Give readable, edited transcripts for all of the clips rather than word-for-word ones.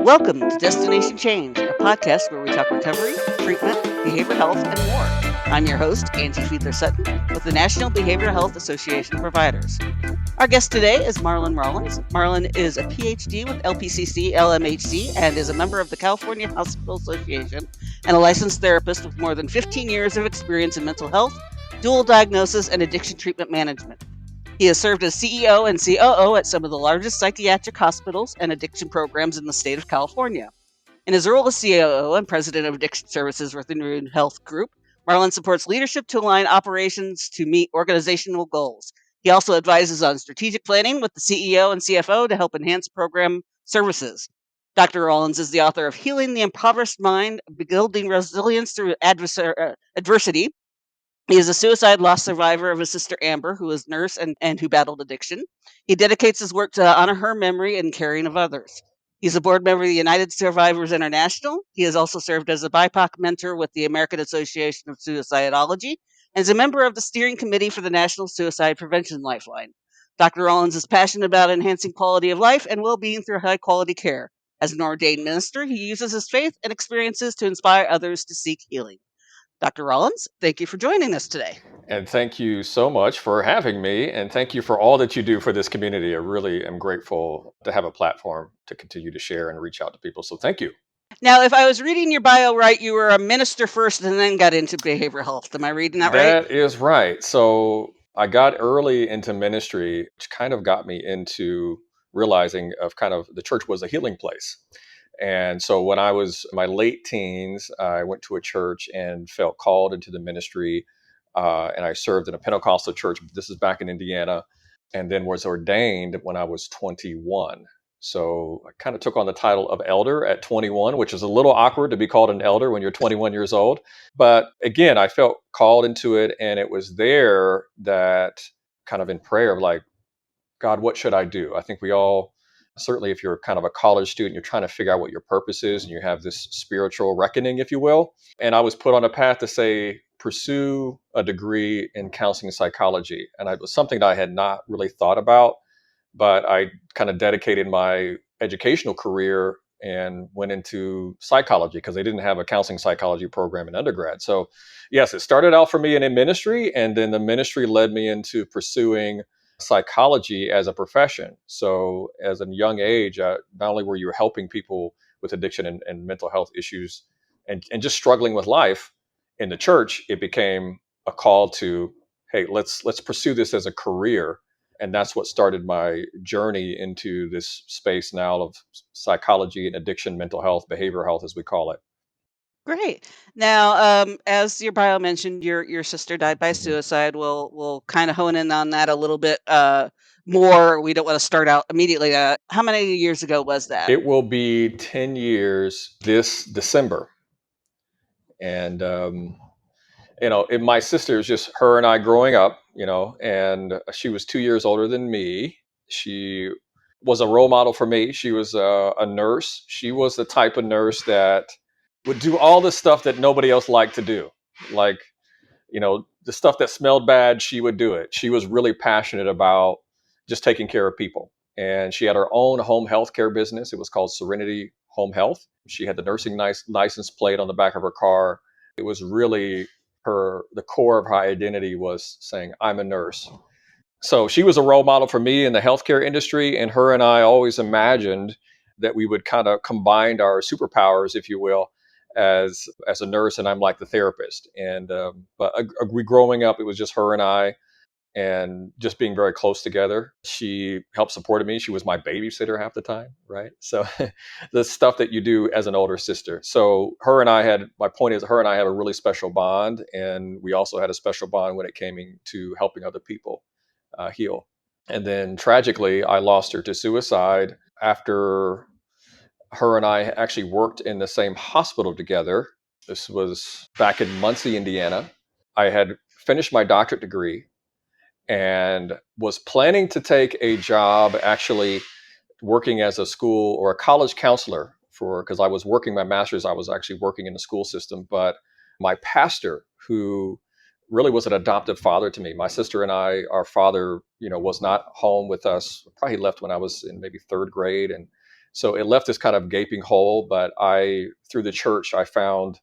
Welcome to Destination Change, a podcast where we talk recovery, treatment, behavioral health, and more. I'm your host, Angie Fiedler-Sutton, with the National Behavioral Health Association of Providers. Our guest today is Marlon Rollins. Marlon is a PhD with LPCC LMHC and is a member of the California Hospital Association and a licensed therapist with more than 15 years of experience in mental health, dual diagnosis, and addiction treatment management. He has served as CEO and COO at some of the largest psychiatric hospitals and addiction programs in the state of California. In his role as COO and president of addiction services within Renewed Health Group, Marlon supports leadership to align operations to meet organizational goals. He also advises on strategic planning with the CEO and CFO to help enhance program services. Dr. Rollins is the author of Healing the Impoverished Mind, Building Resilience Through Adversity. He is a suicide loss survivor of his sister Amber, who is a nurse and who battled addiction. He dedicates his work to honor her memory and caring of others. He's a board member of the United Survivors International. He has also served as a BIPOC mentor with the American Association of Suicidology and is a member of the steering committee for the National Suicide Prevention Lifeline. Dr. Rollins is passionate about enhancing quality of life and well-being through high-quality care. As an ordained minister, he uses his faith and experiences to inspire others to seek healing. Dr. Rollins, thank you for joining us today. And thank you so much for having me. And thank you for all that you do for this community. I really am grateful to have a platform to continue to share and reach out to people. So thank you. Now, if I was reading your bio right, you were a minister first and then got into behavioral health. Am I reading that right? That is right. So I got early into ministry, which kind of got me into realizing of kind of the church was a healing place. And so when I was in my late teens, I went to a church and felt called into the ministry. And I served in a Pentecostal church. This is back in Indiana, and then was ordained when I was 21. So I kind of took on the title of elder at 21, which is a little awkward to be called an elder when you're 21 years old. But again, I felt called into it. And it was there that kind of in prayer, like, God, what should I do? I think we all, certainly if you're kind of a college student, you're trying to figure out what your purpose is, and you have this spiritual reckoning, if you will. And I was put on a path to say, pursue a degree in counseling psychology. And it was something that I had not really thought about, but I kind of dedicated my educational career and went into psychology because they didn't have a counseling psychology program in undergrad. So yes, it started out for me in ministry, and then the ministry led me into pursuing psychology as a profession. So as a young age, not only were you helping people with addiction and mental health issues and just struggling with life in the church, it became a call to, hey, let's pursue this as a career. And that's what started my journey into this space now of psychology and addiction, mental health, behavioral health, as we call it. Great. Now, as your bio mentioned, your sister died by Mhm. suicide. We'll kind of hone in on that a little bit more. We don't want to start out immediately. How many years ago was that? It will be 10 years this December. And my sister is just her and I growing up, and she was 2 years older than me. She was a role model for me. She was a nurse. She was the type of nurse that would do all the stuff that nobody else liked to do. Like, the stuff that smelled bad, she would do it. She was really passionate about just taking care of people. And she had her own home health care business. It was called Serenity Home Health. She had the nursing license plate on the back of her car. It was really the core of her identity was saying, I'm a nurse. So she was a role model for me in the healthcare industry. And her and I always imagined that we would kind of combine our superpowers, if you will, as a nurse, and I'm like the therapist. And but we growing up, it was just her and I, and just being very close together. She helped supported me. She was my babysitter half the time, right? So the stuff that you do as an older sister. So my point is, her and I had a really special bond, and we also had a special bond when it came to helping other people heal. And then tragically, I lost her to suicide after her and I actually worked in the same hospital together. This was back in Muncie, Indiana. I had finished my doctorate degree and was planning to take a job actually working as a school or a college counselor because I was working my master's. I was actually working in the school system, but my pastor, who really was an adoptive father to me, my sister and I, our father, was not home with us. Probably left when I was in maybe third grade, and So it left this kind of gaping hole. But through the church, I found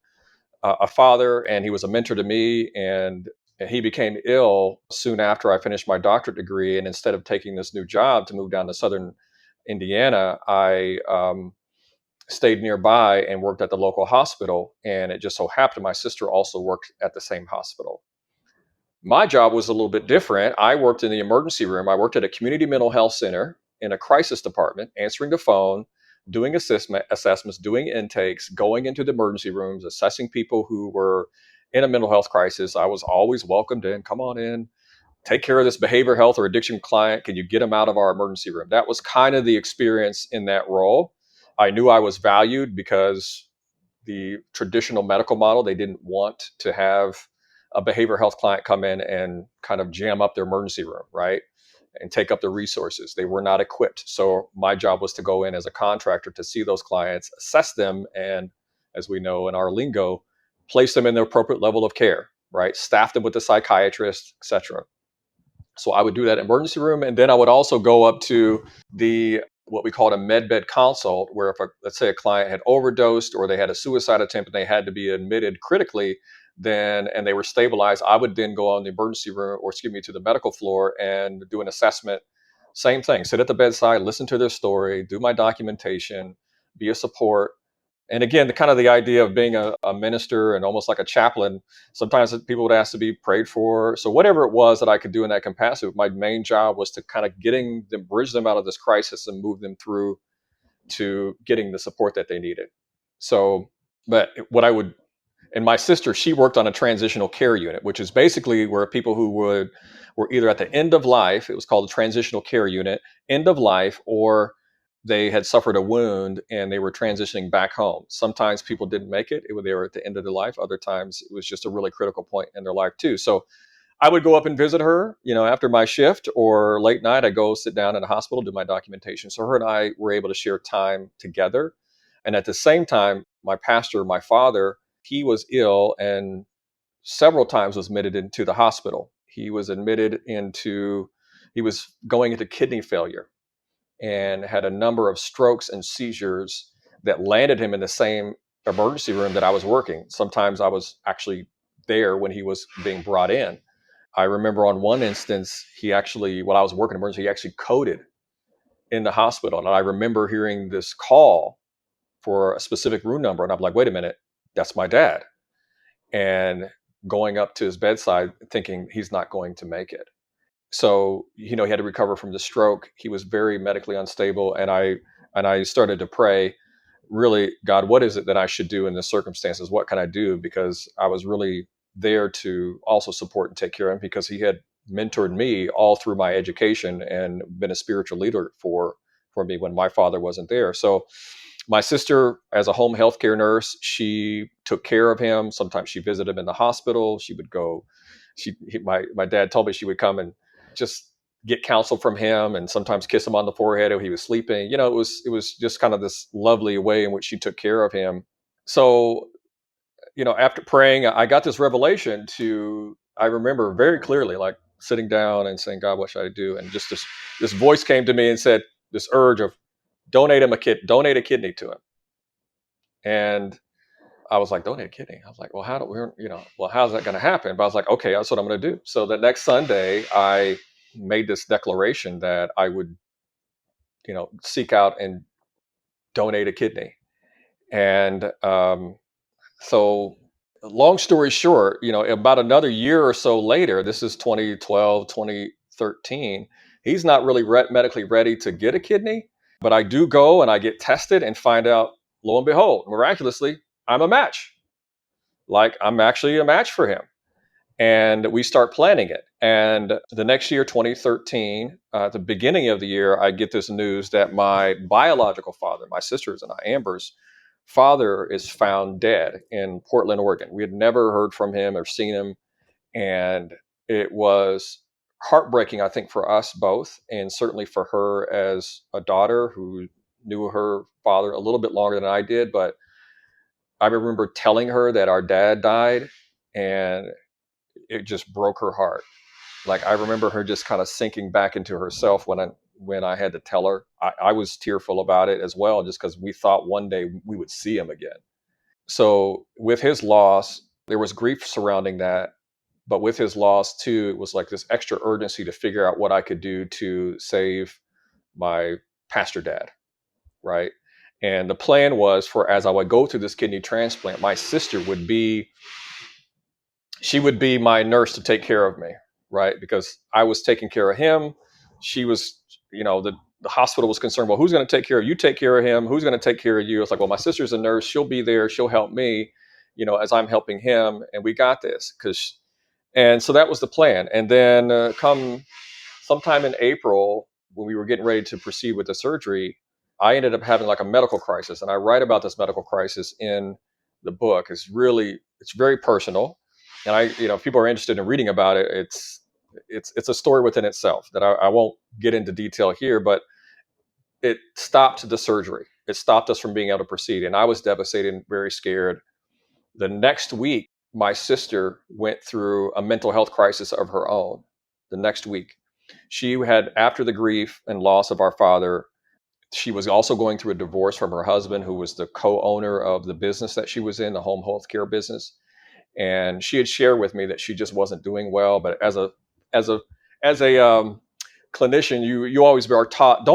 a father, and he was a mentor to me. And he became ill soon after I finished my doctorate degree. And instead of taking this new job to move down to Southern Indiana, I stayed nearby and worked at the local hospital. And it just so happened my sister also worked at the same hospital. My job was a little bit different. I worked in the emergency room. I worked at a community mental health center in a crisis department, answering the phone, doing assessments, doing intakes, going into the emergency rooms, assessing people who were in a mental health crisis. I was always welcomed in. Come on in, take care of this behavior health or addiction client. Can you get them out of our emergency room? That was kind of the experience in that role. I knew I was valued because the traditional medical model, they didn't want to have a behavioral health client come in and kind of jam up their emergency room, right? And take up the resources. They were not equipped. So my job was to go in as a contractor to see those clients, assess them, and as we know in our lingo, place them in the appropriate level of care, right? Staff them with a psychiatrist, etc. So I would do that emergency room, and then I would also go up to the what we called a med bed consult, where let's say a client had overdosed or they had a suicide attempt and they had to be admitted critically, then and they were stabilized, I would then go on the emergency room, or excuse me, to the medical floor and do an assessment. Same thing, sit at the bedside, listen to their story, do my documentation, be a support. And again, the kind of the idea of being a minister and almost like a chaplain, sometimes people would ask to be prayed for. So whatever it was that I could do in that capacity, my main job was to kind of bridge them out of this crisis and move them through to getting the support that they needed. So, but what I would, and my sister, she worked on a transitional care unit, which is basically where people who were either at the end of life, it was called a transitional care unit, end of life, or they had suffered a wound and they were transitioning back home. Sometimes people didn't make it. They were at the end of their life. Other times it was just a really critical point in their life too. So I would go up and visit her, after my shift or late night. I go sit down in a hospital, do my documentation. So her and I were able to share time together. And at the same time, my pastor, my father, he was ill and several times was admitted into the hospital. He was he was going into kidney failure and had a number of strokes and seizures that landed him in the same emergency room that I was working. Sometimes I was actually there when he was being brought in. I remember on one instance, while I was working emergency, he actually coded in the hospital. And I remember hearing this call for a specific room number. And I'm like, wait a minute, that's my dad. And going up to his bedside thinking he's not going to make it. So, he had to recover from the stroke. He was very medically unstable. And I started to pray, really, God, what is it that I should do in this circumstances? What can I do? Because I was really there to also support and take care of him, because he had mentored me all through my education and been a spiritual leader for me when my father wasn't there. So my sister, as a home healthcare nurse, she took care of him. Sometimes she visited him in the hospital. She would go. My dad told me she would come and just get counsel from him, and sometimes kiss him on the forehead if he was sleeping. It was just kind of this lovely way in which she took care of him. So, after praying, I got this revelation I remember very clearly, like sitting down and saying, God, what should I do? And just this voice came to me and said, this urge of donate a kidney to him. And I was like, donate a kidney. I was like, well, how's that going to happen? But I was like, okay, that's what I'm going to do. So the next Sunday, I made this declaration that I would, seek out and donate a kidney. And so, long story short, about another year or so later, this is 2012, 2013, he's not really medically ready to get a kidney, but I do go and I get tested and find out, lo and behold, miraculously, I'm a match. Like, I'm actually a match for him. And we start planning it. And the next year, 2013, at the beginning of the year, I get this news that my biological father, my sister's and Amber's father, is found dead in Portland, Oregon. We had never heard from him or seen him. And it was heartbreaking, I think, for us both, and certainly for her as a daughter who knew her father a little bit longer than I did. But I remember telling her that our dad died, and it just broke her heart. Like, I remember her just kind of sinking back into herself when I had to tell her. I was tearful about it as well, just because we thought one day we would see him again. So with his loss, there was grief surrounding that. But with his loss too, it was like this extra urgency to figure out what I could do to save my pastor dad, right? And the plan was for, as I would go through this kidney transplant, my sister would be, she would be my nurse to take care of me, right? Because I was taking care of him. She was, the hospital was concerned, well, who's going to take care of you? Take care of him. Who's going to take care of you? It's like, well, my sister's a nurse. She'll be there. She'll help me, as I'm helping him. And we got this and so that was the plan. And then come sometime in April, when we were getting ready to proceed with the surgery, I ended up having like a medical crisis. And I write about this medical crisis in the book. It's very personal. And if people are interested in reading about it, it's a story within itself that I won't get into detail here, but it stopped the surgery. It stopped us from being able to proceed. And I was devastated and very scared. The next week, my sister went through a mental health crisis of her own. The next week, she had, after the grief and loss of our father, she was also going through a divorce from her husband, who was the co-owner of the business that she was in, the home health care business. And she had shared with me that she just wasn't doing well. But as a clinician, you always are taught,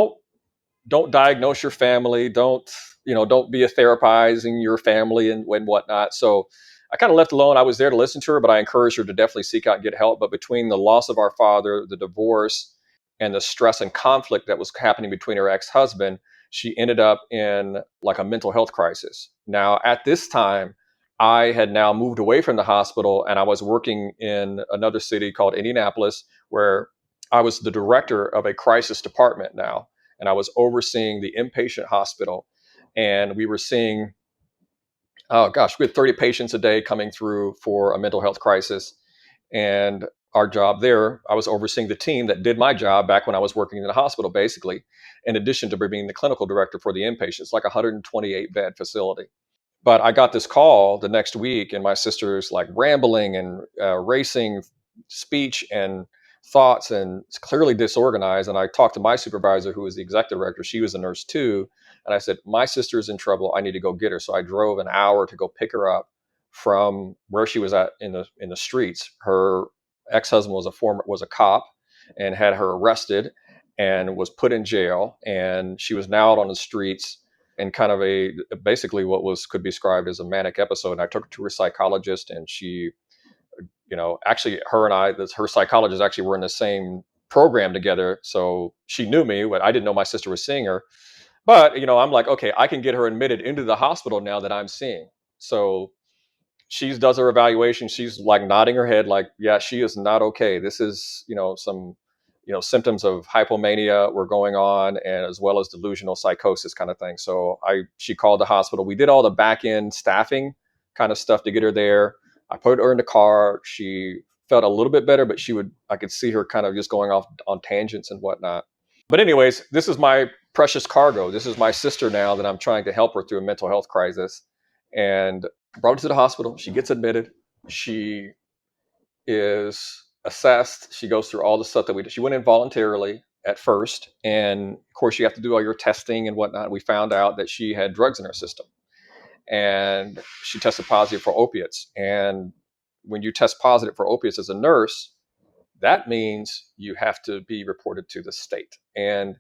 don't diagnose your family. Don't be a therapizing your family and whatnot. So I kind of left alone. I was there to listen to her, but I encouraged her to definitely seek out and get help. But between the loss of our father, the divorce, and the stress and conflict that was happening between her ex-husband, she ended up in like a mental health crisis. Now, at this time, I had now moved away from the hospital, and I was working in another city called Indianapolis, where I was the director of a crisis department now, and I was overseeing the inpatient hospital. And we were seeing, oh gosh, we had 30 patients a day coming through for a mental health crisis. And our job there, I was overseeing the team that did my job back when I was working in the hospital, basically, in addition to being the clinical director for the inpatients, like a 128 bed facility. But I got this call the next week, and my sister's like rambling and racing speech and thoughts, and it's clearly disorganized. And I talked to my supervisor, who was the executive director. She was a nurse too. And I said, my sister's in trouble. I need to go get her. So I drove an hour to go pick her up from where she was at in the streets. Her ex-husband was a cop and had her arrested and was put in jail. And she was now out on the streets in kind of basically what could be described as a manic episode. And I took her to her psychologist, and she, actually her psychologist actually were in the same program together. So she knew me, but I didn't know my sister was seeing her. But, I'm like, okay, I can get her admitted into the hospital now that I'm seeing. So she does her evaluation. She's like nodding her head like, yeah, she is not okay. This is, some, symptoms of hypomania were going on, and as well as delusional psychosis kind of thing. So she called the hospital. We did all the back end staffing kind of stuff to get her there. I put her in the car. She felt a little bit better, but I could see her kind of just going off on tangents and whatnot. But anyways, this is my precious cargo. This is my sister now that I'm trying to help her through a mental health crisis. And brought her to the hospital. She gets admitted. She is assessed. She goes through all the stuff that we did. She went in voluntarily at first. And of course, you have to do all your testing and whatnot. We found out that she had drugs in her system. And she tested positive for opiates. And when you test positive for opiates as a nurse, that means you have to be reported to the state. And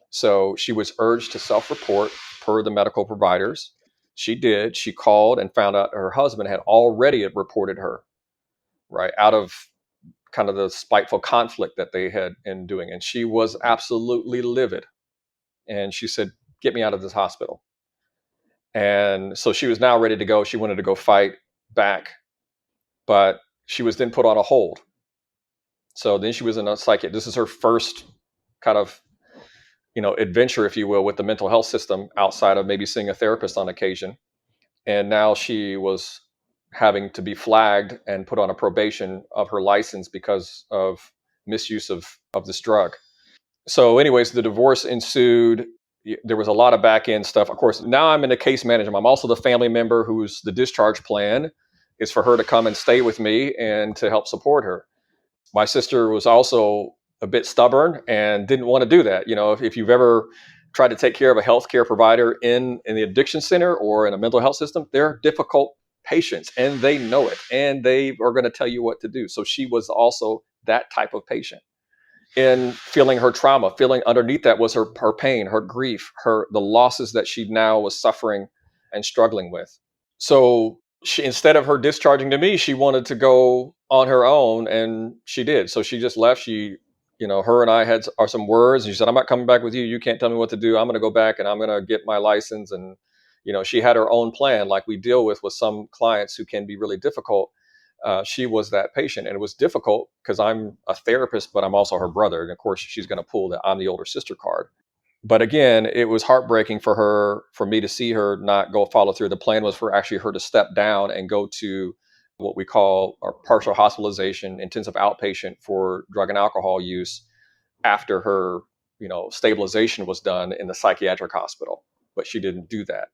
so she was urged to self-report per the medical providers. She did. She called and found out her husband had already reported her, right, out of kind of the spiteful conflict that they had in doing. And she was absolutely livid. And she said, get me out of this hospital. And so she was now ready to go. She wanted to go fight back, but she was then put on a hold. So then she was in a psychiatric. This is her first kind of, adventure, if you will, with the mental health system outside of maybe seeing a therapist on occasion. And now she was having to be flagged and put on a probation of her license because of misuse of this drug. So anyways, the divorce ensued. There was a lot of back end stuff. Of course, now I'm in the case management. I'm also the family member who's the discharge plan is for her to come and stay with me and to help support her. My sister was also a bit stubborn and didn't want to do that. If you've ever tried to take care of a healthcare provider in the addiction center or in a mental health system, they're difficult patients and they know it and they are going to tell you what to do. So she was also that type of patient, in feeling her trauma. Feeling underneath that was her pain, her grief, the losses that she now was suffering and struggling with. So she, instead of her discharging to me, she wanted to go on her own, and she did. So she just left. Her and I had some words, and she said, "I'm not coming back with you. You can't tell me what to do. I'm going to go back and I'm going to get my license." And she had her own plan, like we deal with some clients who can be really difficult. She was that patient, and it was difficult because I'm a therapist, but I'm also her brother, and of course, she's going to pull that I'm the older sister card. But again, it was heartbreaking for me to see her not go follow through. The plan was for actually her to step down and go to what we call our partial hospitalization, intensive outpatient for drug and alcohol use after her, stabilization was done in the psychiatric hospital. But she didn't do that.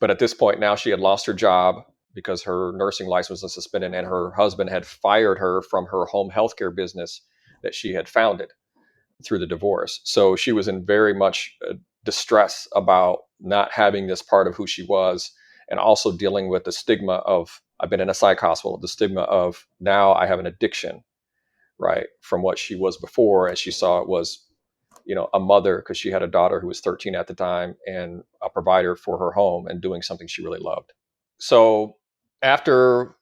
But at this point now, she had lost her job because her nursing license was suspended, and her husband had fired her from her home healthcare business that she had founded through the divorce. So she was in very much distress about not having this part of who she was, and also dealing with the stigma of, I've been in a psych hospital, the stigma of now I have an addiction, right, from what she was before. And she saw it was, a mother, because she had a daughter who was 13 at the time, and a provider for her home and doing something she really loved. So after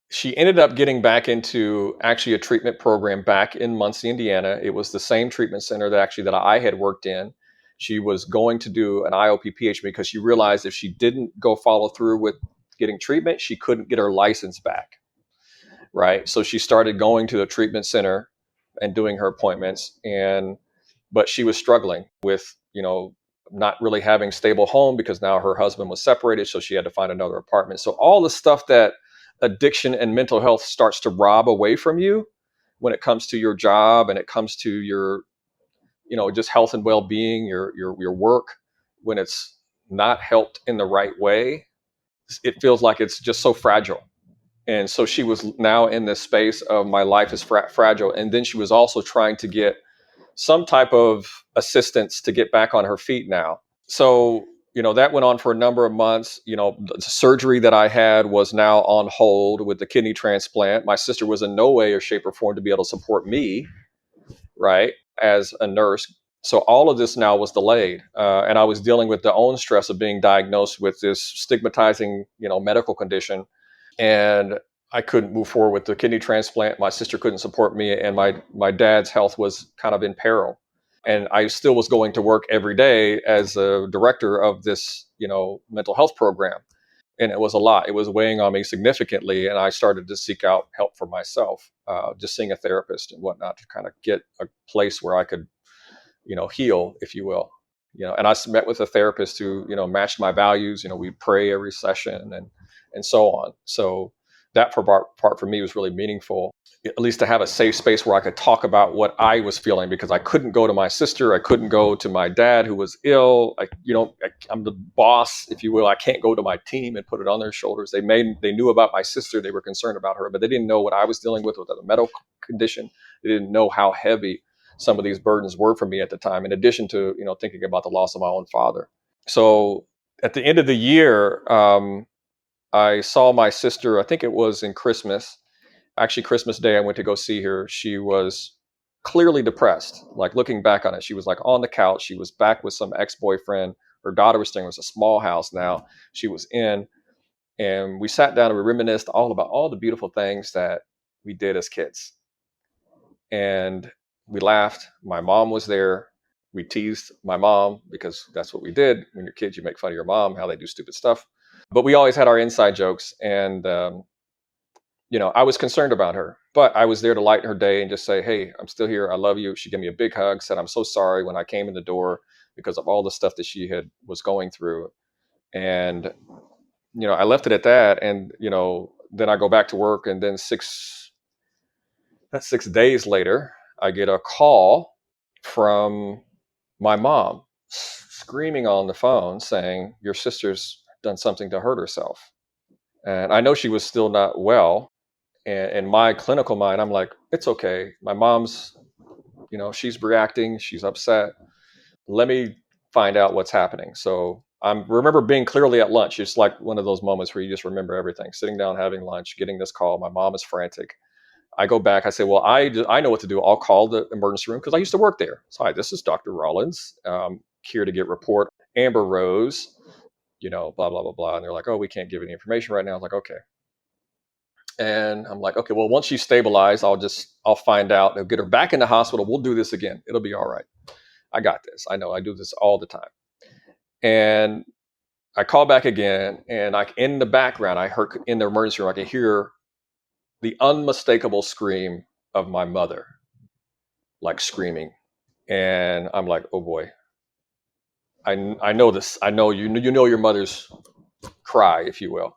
she ended up getting back into actually a treatment program back in Muncie, Indiana. It was the same treatment center that I had worked in. She was going to do an IOP PhD because she realized if she didn't go follow through with getting treatment, she couldn't get her license back. Right. So she started going to the treatment center and doing her appointments. But she was struggling with, not really having stable home because now her husband was separated. So she had to find another apartment. So all the stuff that addiction and mental health starts to rob away from you when it comes to your job and it comes to your, just health and well-being, your work, when it's not helped in the right way, it feels like it's just so fragile. And so she was now in this space of my life is fragile. And then she was also trying to get some type of assistance to get back on her feet now. So, that went on for a number of months. The surgery that I had was now on hold with the kidney transplant. My sister was in no way or shape or form to be able to support me, right, as a nurse. So all of this now was delayed. And I was dealing with the own stress of being diagnosed with this stigmatizing, medical condition. And I couldn't move forward with the kidney transplant. My sister couldn't support me, and my dad's health was kind of in peril. And I still was going to work every day as a director of this, mental health program. And it was a lot. It was weighing on me significantly. And I started to seek out help for myself, just seeing a therapist and whatnot to kind of get a place where I could, heal, if you will. And I met with a therapist who, matched my values. We pray every session and so on. So that part for me was really meaningful, at least to have a safe space where I could talk about what I was feeling, because I couldn't go to my sister. I couldn't go to my dad who was ill. I'm the boss, if you will. I can't go to my team and put it on their shoulders. They knew about my sister. They were concerned about her, but they didn't know what I was dealing with a medical condition. They didn't know how heavy some of these burdens were for me at the time, in addition to, thinking about the loss of my own father. So at the end of the year, I saw my sister, I think it was in Christmas. Actually, Christmas Day, I went to go see her. She was clearly depressed. Like, looking back on it, she was like on the couch. She was back with some ex-boyfriend. Her daughter was staying. It was a small house now. She was in, and we sat down and we reminisced all about all the beautiful things that we did as kids. And we laughed. My mom was there. We teased my mom because that's what we did. When you're kids, you make fun of your mom, how they do stupid stuff. But we always had our inside jokes. And I was concerned about her, but I was there to lighten her day and just say, "Hey, I'm still here. I love you." She gave me a big hug, said, "I'm so sorry when I came in the door because of all the stuff that she was going through." And, I left it at that. And, then I go back to work, and then 6 days later, I get a call from my mom screaming on the phone saying, "Your sister's done something to hurt herself." And I know she was still not well. And in my clinical mind, I'm like, it's okay. My mom's she's reacting, she's upset. Let me find out what's happening. So I remember being clearly at lunch. It's like one of those moments where you just remember everything. Sitting down, having lunch, getting this call. My mom is frantic. I go back. I say, well, I know what to do. I'll call the emergency room because I used to work there. So, hi, this is Dr. Rollins. Here to get report. Amber Rose, blah, blah, blah, blah. And they're like, oh, we can't give any information right now. I was like, okay. And I'm like, okay, well, once she's stabilized, I'll find out. They'll get her back in the hospital. We'll do this again. It'll be all right. I got this. I know I do this all the time. And I call back again, and in the background, I heard in the emergency room, I could hear the unmistakable scream of my mother, like screaming. And I'm like, oh boy, I know this. I know you know your mother's cry, if you will.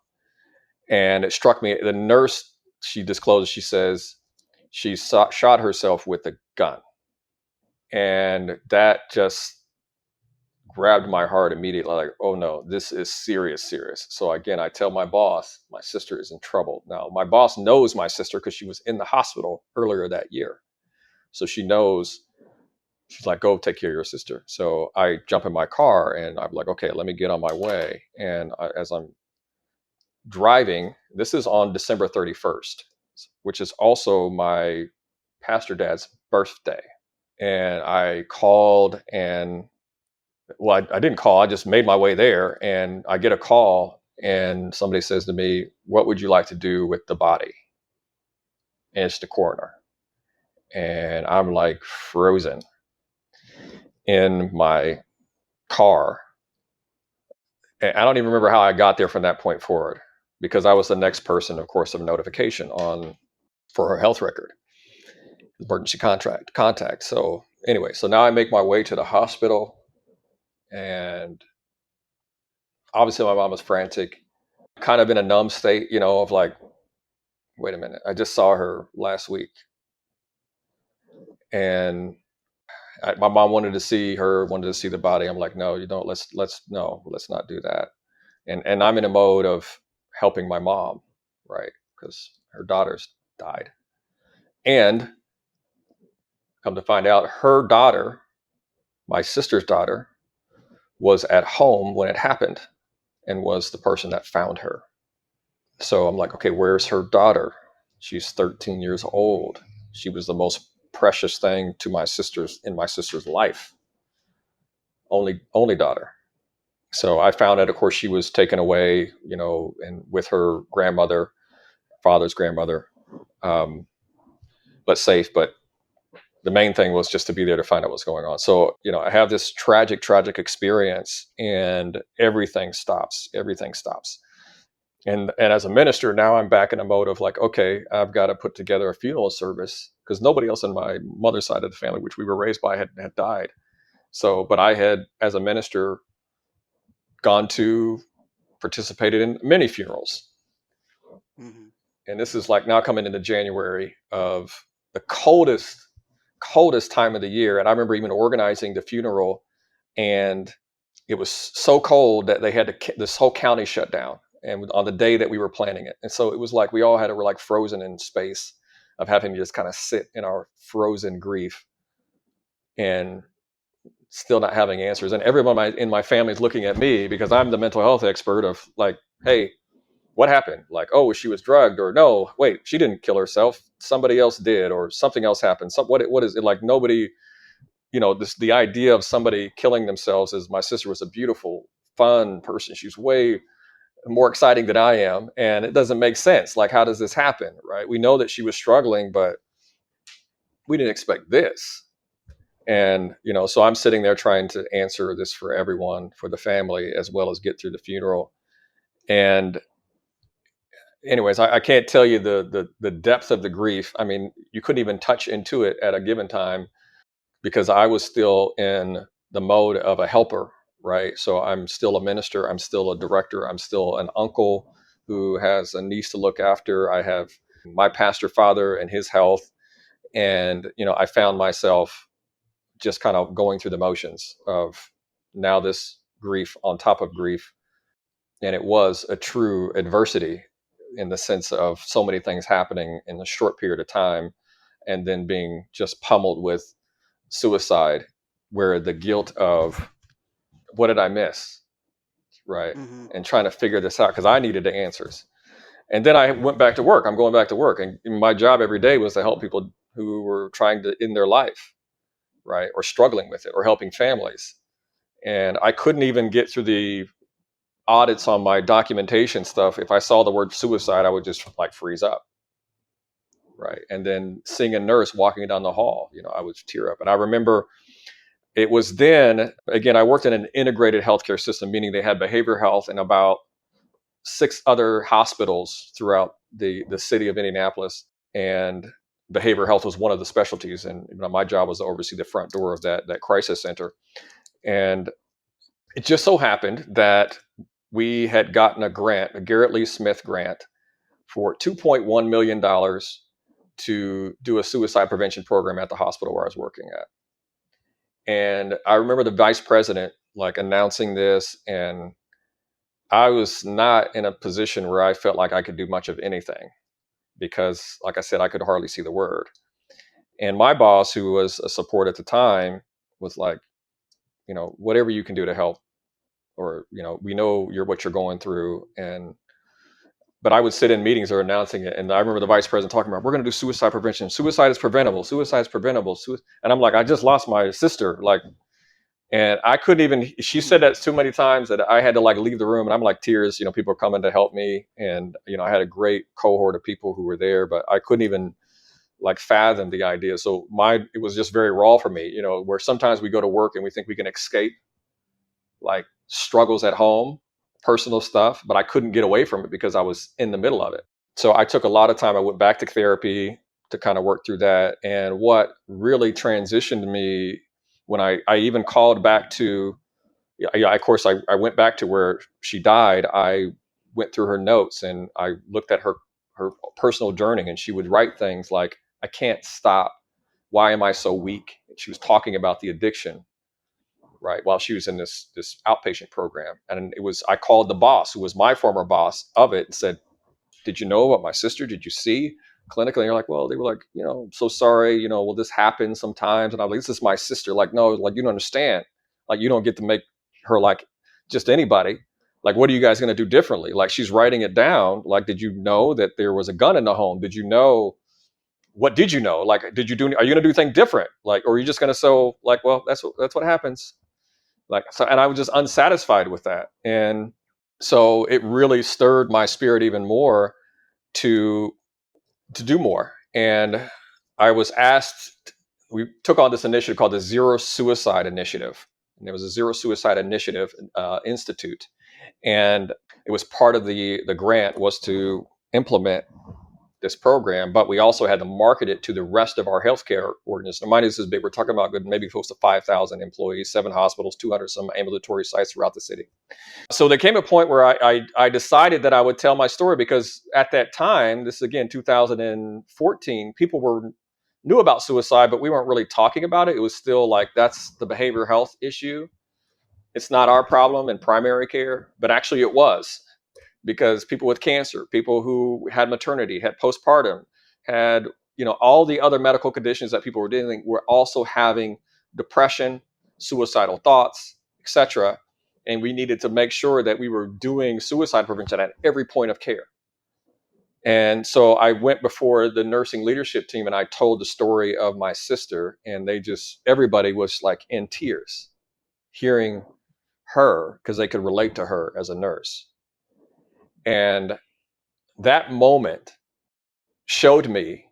And it struck me. The nurse, she discloses, she says she shot herself with a gun. And that just grabbed my heart immediately, like, oh no, this is serious. So again, I tell my boss, my sister is in trouble. Now, my boss knows my sister because she was in the hospital earlier that year. So she knows. She's like, go take care of your sister. So I jump in my car and I'm like, okay, let me get on my way. And as I'm driving, this is on December 31st, which is also my pastor dad's birthday. And I called and well, I didn't call. I just made my way there, and I get a call, and somebody says to me, "What would you like to do with the body?" And it's the coroner, and I'm like frozen in my car. And I don't even remember how I got there from that point forward, because I was the next person, of course, of notification on for her health record, emergency contact. So anyway, so now I make my way to the hospital, and obviously my mom was frantic, kind of in a numb state, of like, wait a minute, I just saw her last week. And my mom wanted to see her, wanted to see the body. I'm like, no, you don't, let's not do that. And I'm in a mode of helping my mom, right? Because her daughter's died. And come to find out, her daughter, my sister's daughter, was at home when it happened and was the person that found her. So I'm like, okay, where's her daughter? She's 13 years old. She was the most precious thing to my sister's life. Only daughter. So I found out, of course, she was taken away, and with her grandmother, father's grandmother, but safe. But the main thing was just to be there to find out what's going on. So, I have this tragic experience, and everything stops. Everything stops. And as a minister, now I'm back in a mode of like, okay, I've got to put together a funeral service because nobody else in my mother's side of the family, which we were raised by, had died. So, but I had, as a minister, participated in many funerals. Mm-hmm. And this is like now coming into January of the coldest time of the year. And I remember even organizing the funeral, and it was so cold that they had this whole county shut down. And on the day that we were planning it. And so it was like we all were like frozen in space of having to just kind of sit in our frozen grief and still not having answers. And everyone in my family is looking at me because I'm the mental health expert of like, hey, what happened? Like, oh, she was drugged, or no, wait, she didn't kill herself. Somebody else did, or something else happened. What is it? Like nobody, the idea of somebody killing themselves is, my sister was a beautiful, fun person. She's way more exciting than I am. And it doesn't make sense. Like, how does this happen? Right. We know that she was struggling, but we didn't expect this. And, so I'm sitting there trying to answer this for everyone, for the family, as well as get through the funeral. And anyways, I can't tell you the depth of the grief. I mean, you couldn't even touch into it at a given time because I was still in the mode of a helper. Right. So I'm still a minister. I'm still a director. I'm still an uncle who has a niece to look after. I have my pastor father and his health. And, I found myself just kind of going through the motions of now this grief on top of grief. And it was a true adversity in the sense of so many things happening in a short period of time, and then being just pummeled with suicide, where the guilt of what did I miss, right? Mm-hmm. And trying to figure this out because I needed the answers. And then I went back to work. I'm going back to work, and my job every day was to help people who were trying to end their life, right, or struggling with it, or helping families. And I couldn't even get through the audits on my documentation stuff. If I saw the word suicide, I would just like freeze up, right? And then seeing a nurse walking down the hall, I would tear up. And I remember it was then, again, I worked in an integrated healthcare system, meaning they had behavioral health and about 6 other hospitals throughout the city of Indianapolis. And behavioral health was one of the specialties. And my job was to oversee the front door of that crisis center. And it just so happened that we had gotten a grant, a Garrett Lee Smith grant, for $2.1 million to do a suicide prevention program at the hospital where I was working at. And I remember the vice president like announcing this, and I was not in a position where I felt like I could do much of anything because, like I said, I could hardly see the word. And my boss, who was a support at the time, was like, whatever you can do to help, or, we know what you're going through. But I would sit in meetings or announcing it. And I remember the vice president talking about, we're going to do suicide prevention. Suicide is preventable. Suicide is preventable. And I'm like, I just lost my sister. Like, and I couldn't even, she said that too many times that I had to like leave the room, and I'm like tears, people are coming to help me. And, I had a great cohort of people who were there, but I couldn't even like fathom the idea. So it was just very raw for me, where sometimes we go to work and we think we can escape like struggles at home, personal stuff, but I couldn't get away from it because I was in the middle of it. So I took a lot of time. I went back to therapy to kind of work through that. And what really transitioned me when I even called back to, yeah, of course, I went back to where she died. I went through her notes and I looked at her personal journey, and she would write things like, I can't stop. Why am I so weak? And she was talking about the addiction, right, while she was in this outpatient program. And I called the boss, who was my former boss of it, and said, did you know about my sister? Did you see clinically? And you're like, well, they were like, I'm so sorry, well, this happens sometimes. And I'm like, this is my sister. Like, no, like, you don't understand. Like, you don't get to make her like just anybody. Like, what are you guys going to do differently? Like, she's writing it down. Like, did you know that there was a gun in the home? Did you know? What did you know? Like, are you going to do things different? Like, or are you just going to like, well, that's what happens. Like, so, and I was just unsatisfied with that. And so it really stirred my spirit even more to do more. And I was asked, we took on this initiative called the Zero Suicide Initiative. And there was a Zero Suicide Initiative Institute. And it was part of the grant was to implement this program, but we also had to market it to the rest of our healthcare organization. Mind you, this is big. We're talking about maybe close to 5,000 employees, 7 hospitals, 200 some ambulatory sites throughout the city. So there came a point where I decided that I would tell my story, because at that time, this is again 2014, people knew about suicide, but we weren't really talking about it. It was still like, that's the behavioral health issue. It's not our problem in primary care, but actually it was, because people with cancer, people who had maternity, had postpartum, had all the other medical conditions that people were dealing with, were also having depression, suicidal thoughts, etc. And we needed to make sure that we were doing suicide prevention at every point of care. And so I went before the nursing leadership team and I told the story of my sister, and everybody was like in tears hearing her, because they could relate to her as a nurse. And that moment showed me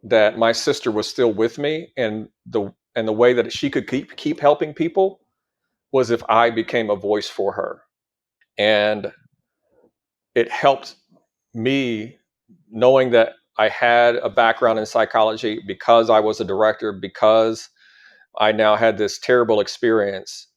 that my sister was still with me, and the way that she could keep helping people was if I became a voice for her. And it helped me, knowing that I had a background in psychology, because I was a director, because I now had this terrible experience.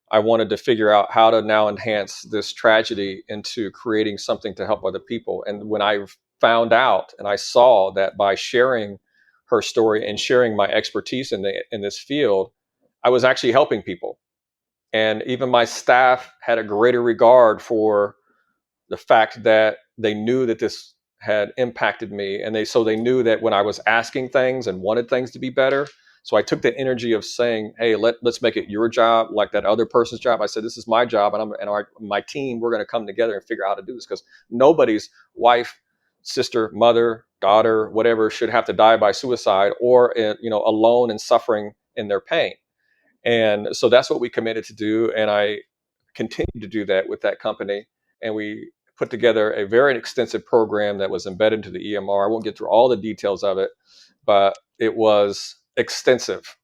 I wanted to figure out how to now enhance this tragedy into creating something to help other people. And when I found out and I saw that by sharing her story and sharing my expertise in this field, I was actually helping people. And even my staff had a greater regard for the fact that they knew that this had impacted me. And they knew that when I was asking things and wanted things to be better. So I took the energy of saying, hey, let's make it your job, like that other person's job. I said, this is my job, my team, we're going to come together and figure out how to do this, because nobody's wife, sister, mother, daughter, whatever, should have to die by suicide or alone and suffering in their pain. And so that's what we committed to do. And I continued to do that with that company. And we put together a very extensive program that was embedded into the EMR. I won't get through all the details of it, but it was extensive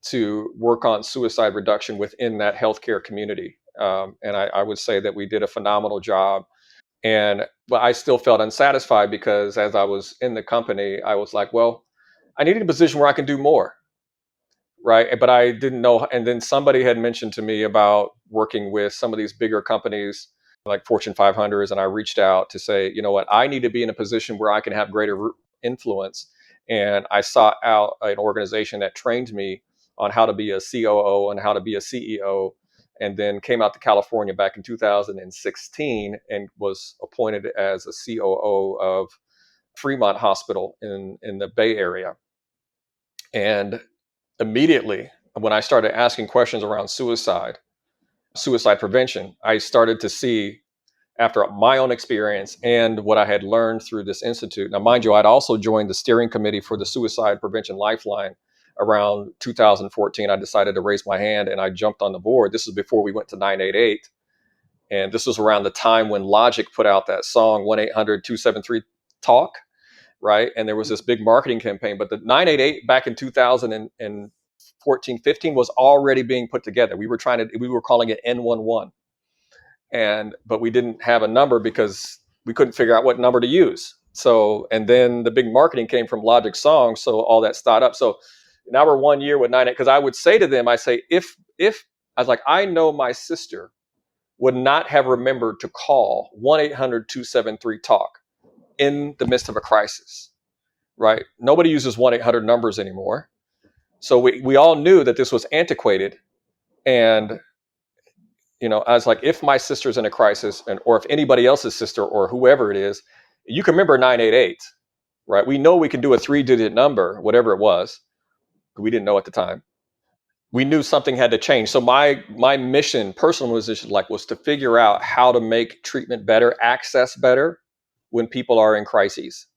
to work on suicide reduction within that healthcare community. And I would say that we did a phenomenal job. But I still felt unsatisfied, because as I was in the company, I was like, well, I needed a position where I can do more. Right. But I didn't know. And then somebody had mentioned to me about working with some of these bigger companies like Fortune 500s. And I reached out to say, you know what, I need to be in a position where I can have greater influence. And I sought out an organization that trained me on how to be a COO and how to be a CEO. And then came out to California back in 2016 and was appointed as a COO of Fremont Hospital in the Bay Area. And immediately, when I started asking questions around suicide prevention, I started to see, after my own experience and what I had learned through this institute. Now, mind you, I'd also joined the steering committee for the Suicide Prevention Lifeline around 2014. I decided to raise my hand and I jumped on the board. This is before we went to 988. And this was around the time when Logic put out that song, 1-800-273-TALK. Right. And there was this big marketing campaign, but the 988 back in 2014, 15 was already being put together. We were calling it N11. But we didn't have a number because we couldn't figure out what number to use. So, and then the big marketing came from Logic songs. So all that started up. So now we're 1 year with 988. Cause I would say to them, if I was like, I know my sister would not have remembered to call 1-800-273-TALK in the midst of a crisis, right? Nobody uses 1-800 numbers anymore. So we all knew that this was antiquated. And, I was like, if my sister's in a crisis or if anybody else's sister or whoever it is, you can remember 988, right? We know we can do a 3-digit number, whatever it was. We didn't know at the time. We knew something had to change. So my mission, personal mission, was to figure out how to make treatment better, access better when people are in crises.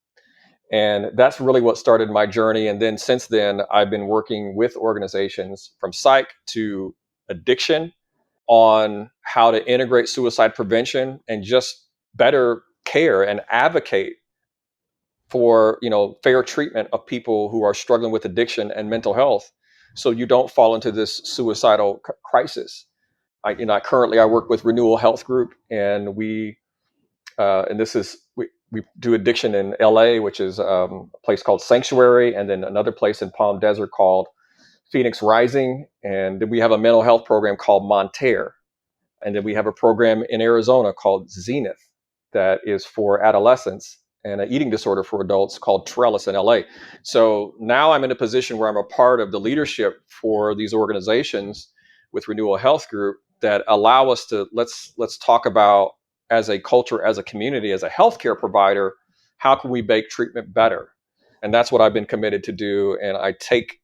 And that's really what started my journey. And then since then, I've been working with organizations from psych to addiction on how to integrate suicide prevention and just better care and advocate for, fair treatment of people who are struggling with addiction and mental health, so you don't fall into this suicidal crisis. Currently I work with Renewal Health Group, and we do addiction in LA, which is a place called Sanctuary, and then another place in Palm Desert called Phoenix Rising. And then we have a mental health program called Monterre. And then we have a program in Arizona called Zenith that is for adolescents, and an eating disorder for adults called Trellis in LA. So now I'm in a position where I'm a part of the leadership for these organizations with Renewal Health Group that allow us to, let's talk about, as a culture, as a community, as a healthcare provider, how can we make treatment better? And that's what I've been committed to do. And I take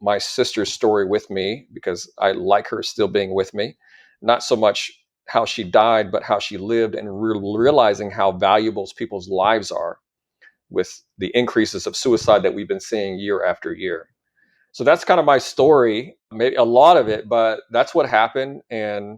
my sister's story with me because I like her still being with me. Not so much how she died, but how she lived, and realizing how valuable people's lives are with the increases of suicide that we've been seeing year after year. So that's kind of my story, maybe a lot of it, but that's what happened. And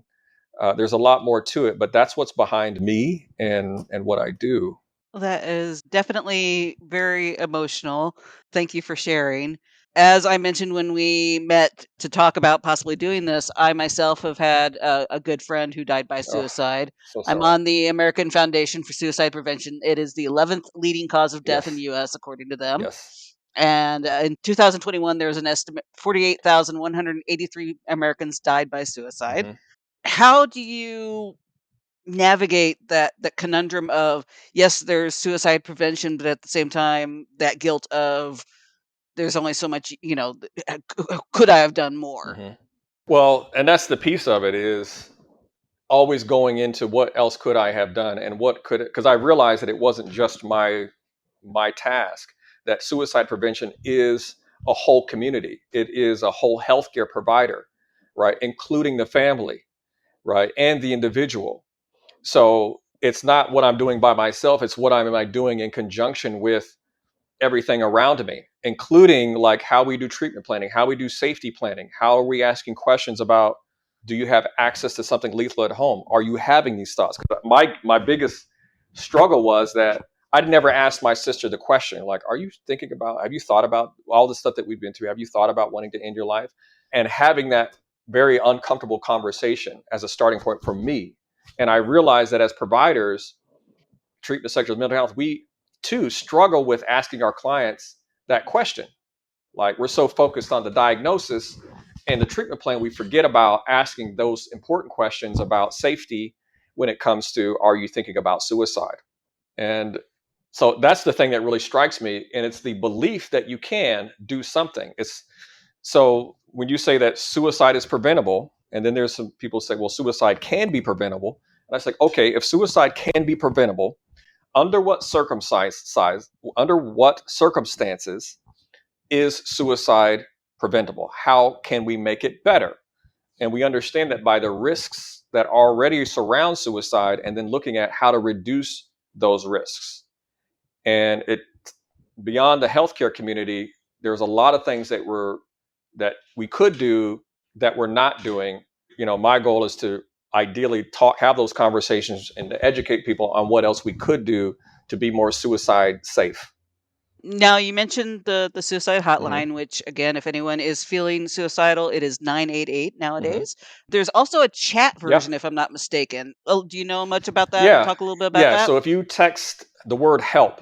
there's a lot more to it, but that's what's behind me and what I do. Well, that is definitely very emotional. Thank you for sharing. As I mentioned when we met to talk about possibly doing this, I myself have had a good friend who died by Oh, suicide. so I'm sorry. on the American Foundation for Suicide Prevention. It is the 11th leading cause of death in Yes. the U.S., according to them. Yes. And in 2021, there was an estimate 48,183 Americans died by suicide. Hmm. How do you navigate that conundrum of, yes, there's suicide prevention, but at the same time that guilt of there's only so much, could I have done more? Hmm. Well, and that's the piece of it, is always going into what else could I have done, and what could, because I realized that it wasn't just my task, that suicide prevention is a whole community. It is a whole healthcare provider, right? Including the family, right? And the individual. So it's not what I'm doing by myself. It's what am I doing in conjunction with everything around me, including like how we do treatment planning, how we do safety planning, how are we asking questions about, do you have access to something lethal at home? Are you having these thoughts? 'Cause my biggest struggle was that I'd never asked my sister the question, like, are you thinking about, have you thought about all the stuff that we've been through? Have you thought about wanting to end your life? And having that very uncomfortable conversation as a starting point for me. And I realized that as providers, treatment sector of mental health, we too struggle with asking our clients that question. Like, we're so focused on the diagnosis and the treatment plan, we forget about asking those important questions about safety when it comes to, are you thinking about suicide? And so that's the thing that really strikes me. And it's the belief that you can do something. It's so when you say that suicide is preventable, and then there's some people say, well, suicide can be preventable. And I say, okay, if suicide can be preventable, under what under what circumstances is suicide preventable? How can we make it better? And we understand that by the risks that already surround suicide, and then looking at how to reduce those risks. And it, beyond the healthcare community, there's a lot of things that we could do that we're not doing. My goal is to ideally have those conversations and to educate people on what else we could do to be more suicide safe. Now, you mentioned the suicide Hmm. hotline, which again, if anyone is feeling suicidal, it is 988 Hmm. nowadays. There's also a chat Yeah. version, if I'm not mistaken. Oh, do you know much about that? Yeah. Talk a little bit about Yeah. that. So if you text the word help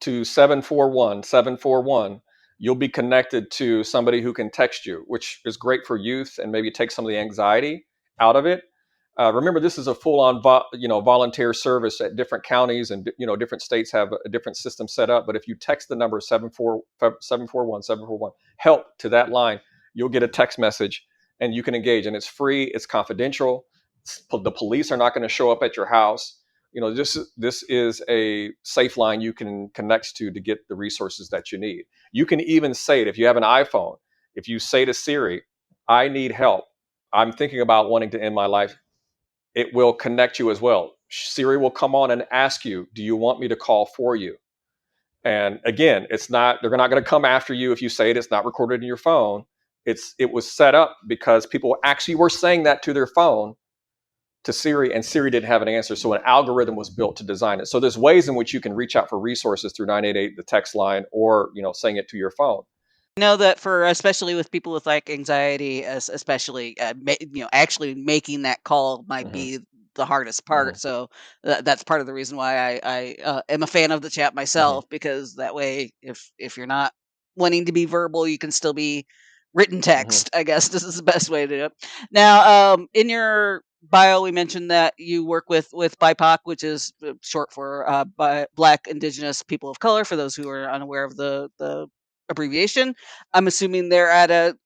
to 741-741, you'll be connected to somebody who can text you, which is great for youth and maybe take some of the anxiety out of it. Remember, this is a full-on volunteer service at different counties, and different states have a different system set up. But if you text the number 741-741 help to that line, you'll get a text message and you can engage. And it's free, it's confidential. The police are not going to show up at your house. This is a safe line you can connect to get the resources that you need. You can even say it if you have an iPhone. If you say to Siri, I need help, I'm thinking about wanting to end my life, it will connect you as well. Siri will come on and ask you, do you want me to call for you? And again, they're not going to come after you if you say it. It's not recorded in your phone. It was set up because people actually were saying that to their phone, to Siri, and Siri didn't have an answer. So an algorithm was built to design it. So there's ways in which you can reach out for resources through 988, the text line, or saying it to your phone. Know that for especially with people with like anxiety, especially actually making that call might Hmm. be the hardest part. Hmm. So that's part of the reason why I am a fan of the chat Hmm. myself, because that way, if you're not wanting to be verbal, you can still be written Hmm. text. I guess this is the best way to do it. Now, in your bio, we mentioned that you work with BIPOC, which is short for Black, Indigenous, People of Color. For those who are unaware of the abbreviation, I'm assuming they're at a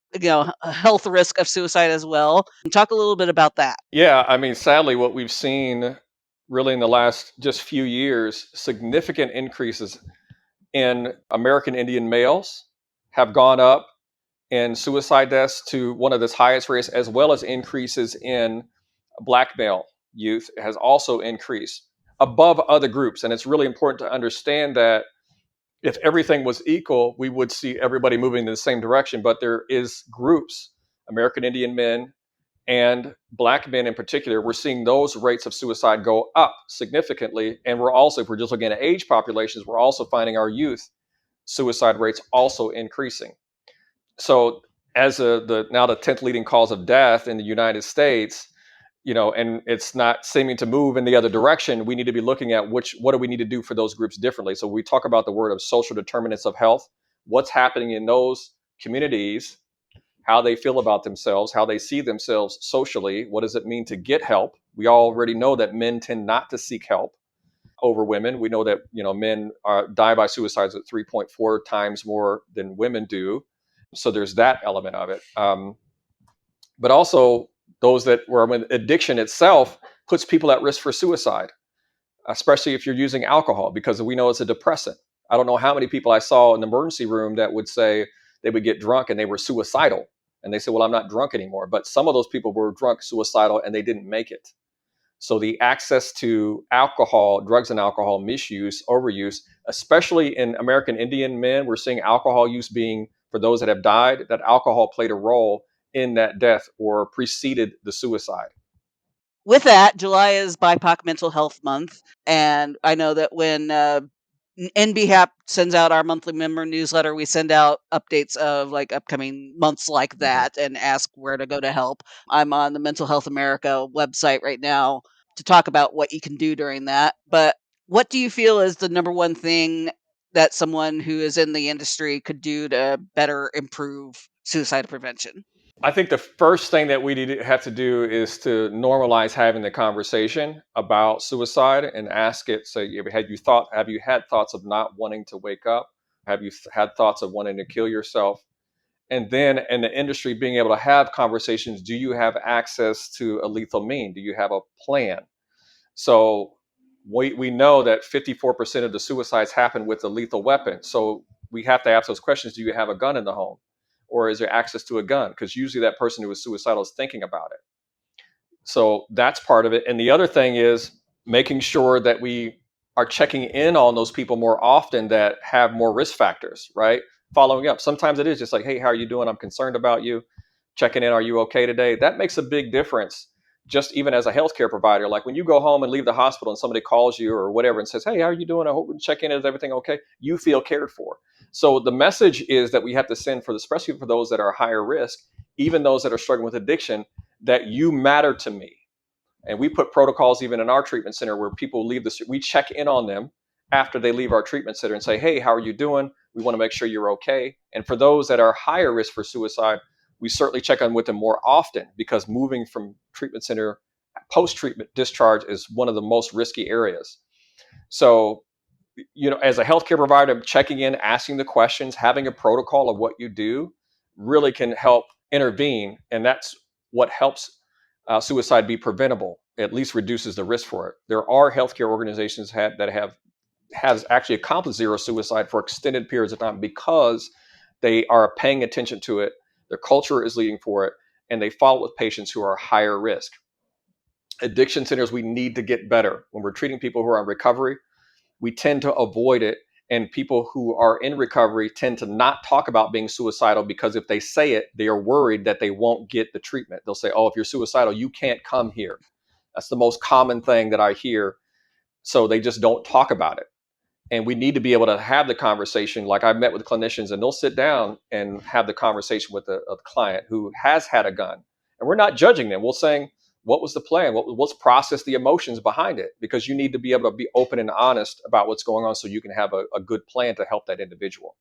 health risk of suicide as well. Talk a little bit about that. Yeah, I mean, sadly, what we've seen really in the last just few years, significant increases in American Indian males have gone up, in suicide deaths to one of the highest rates, as well as increases in Black male youth has also increased above other groups. And it's really important to understand that if everything was equal, we would see everybody moving in the same direction. But there is groups, American Indian men and Black men in particular, we're seeing those rates of suicide go up significantly. And we're also, if we're just looking at age populations, we're also finding our youth suicide rates also increasing. So as the now the 10th leading cause of death in the United States, and it's not seeming to move in the other direction, we need to be looking at what do we need to do for those groups differently. So we talk about the word of social determinants of health, what's happening in those communities, how they feel about themselves, how they see themselves socially, what does it mean to get help? We already know that men tend not to seek help over women. We know that men die by suicides at 3.4 times more than women do. So there's that element of it. But also those that where when addiction itself puts people at risk for suicide, especially if you're using alcohol, because we know it's a depressant. I don't know how many people I saw in the emergency room that would say, they would get drunk and they were suicidal. And they said, well, I'm not drunk anymore. But some of those people were drunk, suicidal, and they didn't make it. So the access to alcohol, drugs and alcohol misuse, overuse, especially in American Indian men, we're seeing alcohol use being, for those that have died, that alcohol played a role in that death or preceded the suicide. With that, July is BIPOC Mental Health Month, and I know that when NBHAP sends out our monthly member newsletter, we send out updates of like upcoming months like Mhm. that and ask where to go to help. I'm on the Mental Health America website right now to talk about what you can do during that. But what do you feel is the number one thing that someone who is in the industry could do to better improve suicide prevention? I think the first thing that we need to have to do is to normalize having the conversation about suicide and ask it. So, have you had thoughts of not wanting to wake up? Have you had thoughts of wanting to kill yourself? And then in the industry, being able to have conversations, do you have access to a lethal mean? Do you have a plan? So we know that 54% of the suicides happen with a lethal weapon. So we have to ask those questions. Do you have a gun in the home? Or is there access to a gun? Because usually that person who is suicidal is thinking about it. So that's part of it. And the other thing is making sure that we are checking in on those people more often that have more risk factors, right? Following up. Sometimes it is just like, hey, how are you doing? I'm concerned about you. Checking in, are you okay today? That makes a big difference. Just even as a healthcare provider, like when you go home and leave the hospital and somebody calls you or whatever and says, hey, how are you doing? I hope we check in. Is everything okay? You feel cared for. So the message is that we have to send for, especially for those that are higher risk, even those that are struggling with addiction, that you matter to me. And we put protocols even in our treatment center where people leave we check in on them after they leave our treatment center and say, hey, how are you doing? We want to make sure you're okay. And for those that are higher risk for suicide, we certainly check on with them more often, because moving from treatment center post treatment discharge is one of the most risky areas. So, as a healthcare provider, checking in, asking the questions, having a protocol of what you do really can help intervene. And that's what helps suicide be preventable, at least reduces the risk for it. There are healthcare organizations that has actually accomplished zero suicide for extended periods of time because they are paying attention to it. Their culture is leading for it, and they follow with patients who are higher risk. Addiction centers, we need to get better. When we're treating people who are in recovery, we tend to avoid it. And people who are in recovery tend to not talk about being suicidal, because if they say it, they are worried that they won't get the treatment. They'll say, oh, if you're suicidal, you can't come here. That's the most common thing that I hear. So they just don't talk about it. And we need to be able to have the conversation. Like I've met with clinicians and they'll sit down and have the conversation with a client who has had a gun. And we're not judging them. We're saying, what was the plan? Let's process the emotions behind it, because you need to be able to be open and honest about what's going on so you can have a good plan to help that individual.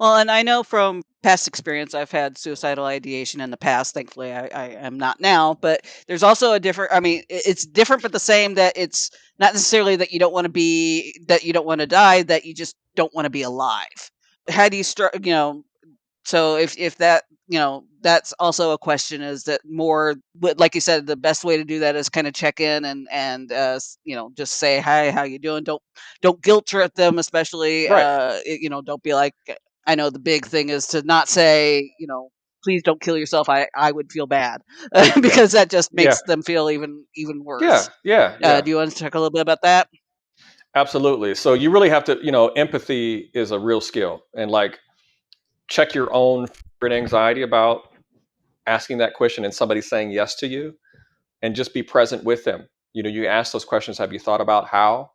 Well, and I know from past experience, I've had suicidal ideation in the past. Thankfully, I am not now. But there's also a different. I mean, it's different, but the same. That it's not necessarily that you don't want to be, that you don't want to die, that you just don't want to be alive. How do you start? So if that, that's also a question, is that more, like you said, the best way to do that is kind of check in and just say, hi, how you doing? Don't guilt trip them, especially Right. don't be like, I know the big thing is to not say, please don't kill yourself. I would feel bad Yeah. because that just Yeah. makes them feel even Yeah. worse. Yeah. Yeah. Do you want to talk a little bit about that? Absolutely. So you really have to, empathy is a real skill, and like check your own fear and anxiety about asking that question and somebody saying yes to you, and just be present with them. You ask those questions. Have you thought about how?